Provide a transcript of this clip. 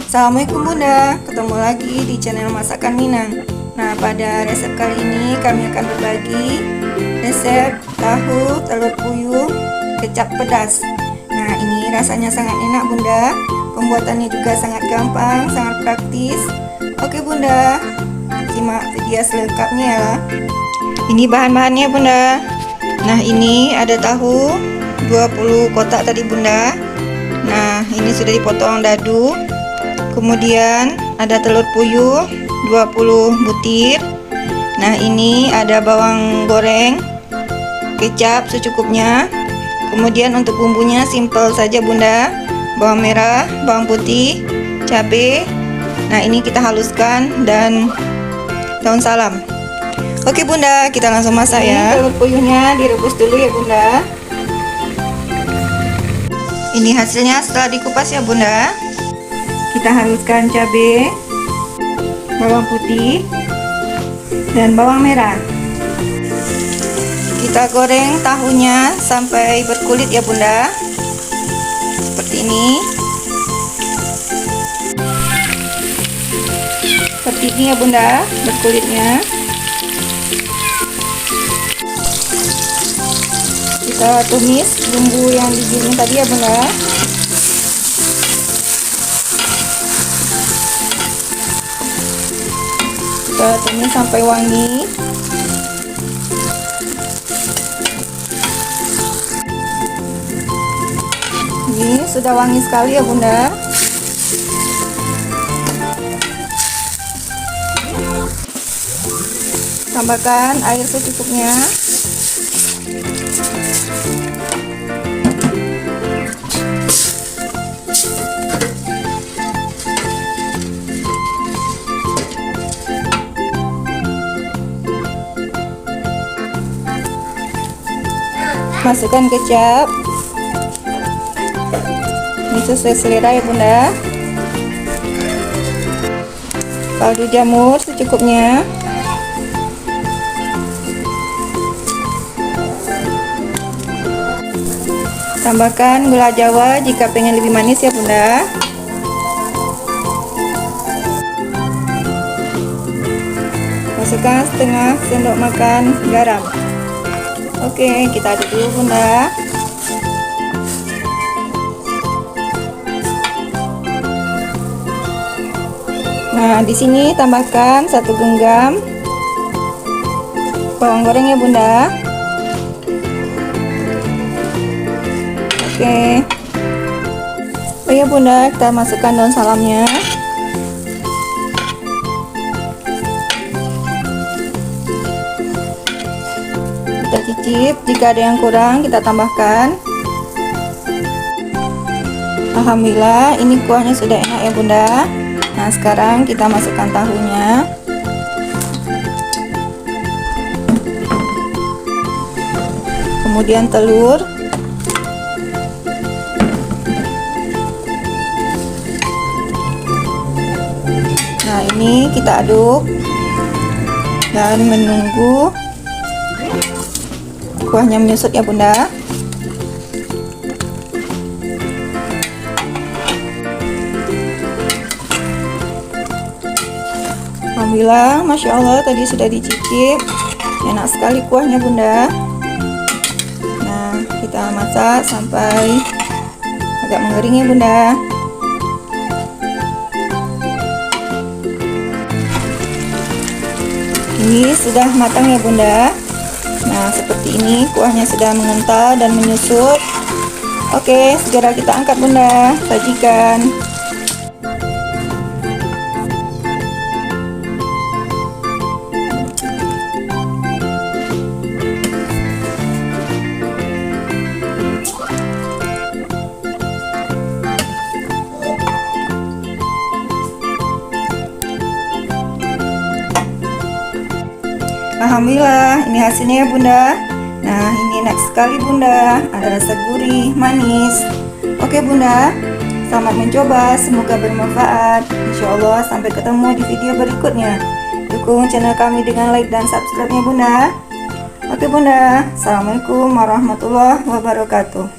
Assalamualaikum Bunda, ketemu lagi di channel Masakan Minang. Nah, pada resep kali ini kami akan berbagi resep tahu telur puyuh kecap pedas. Nah, ini rasanya sangat enak Bunda, pembuatannya juga sangat gampang, sangat praktis. Oke Bunda, simak video selengkapnya ya. Ini bahan-bahannya Bunda. Nah, ini ada tahu 20 kotak tadi Bunda. Nah, ini sudah dipotong dadu. Kemudian ada telur puyuh 20 butir. Nah, ini ada bawang goreng, kecap secukupnya. Kemudian untuk bumbunya simple saja Bunda. Bawang merah, bawang putih, cabai. Nah, ini kita haluskan dan daun salam. Oke Bunda, kita langsung masak ya. Telur puyuhnya direbus dulu ya Bunda. Ini hasilnya setelah dikupas ya Bunda. Kita haluskan cabai, bawang putih, dan bawang merah. Kita goreng tahunya sampai berkulit ya Bunda. Seperti ini. Seperti ini ya Bunda, berkulitnya. Kita tumis bumbu yang digiling tadi ya Bunda. Kita tumis sampai wangi. Ini sudah wangi sekali ya Bunda. Tambahkan air secukupnya. Masukkan kecap. Ini sesuai selera ya Bunda. Kaldu jamur secukupnya. Tambahkan gula jawa jika pengen lebih manis ya Bunda. Masukkan setengah sendok makan garam. Oke, kita aduk dulu Bunda. Nah, di sini tambahkan 1 genggam bawang goreng ya Bunda. Oke. Oh ya Bunda, kita masukkan daun salamnya. Kita cicip, jika ada yang kurang kita tambahkan. Alhamdulillah, ini kuahnya sudah enak ya Bunda. Nah, sekarang kita masukkan tahunya. Kemudian telur. Nah, ini kita aduk dan menunggu kuahnya menyusut ya Bunda. Alhamdulillah, Masya Allah, tadi sudah dicicip. Enak sekali kuahnya Bunda. Nah, kita masak sampai agak mengering ya Bunda. Ini sudah matang ya Bunda. Nah, seperti ini kuahnya sudah mengental dan menyusut. Oke, segera kita angkat Bunda, sajikan. Alhamdulillah, ini hasilnya ya Bunda. Nah, ini enak sekali Bunda. Ada rasa gurih, manis. Oke Bunda, selamat mencoba. Semoga bermanfaat. Insya Allah, sampai ketemu di video berikutnya. Dukung channel kami dengan like dan subscribe-nya Bunda. Oke Bunda, Assalamualaikum warahmatullahi wabarakatuh.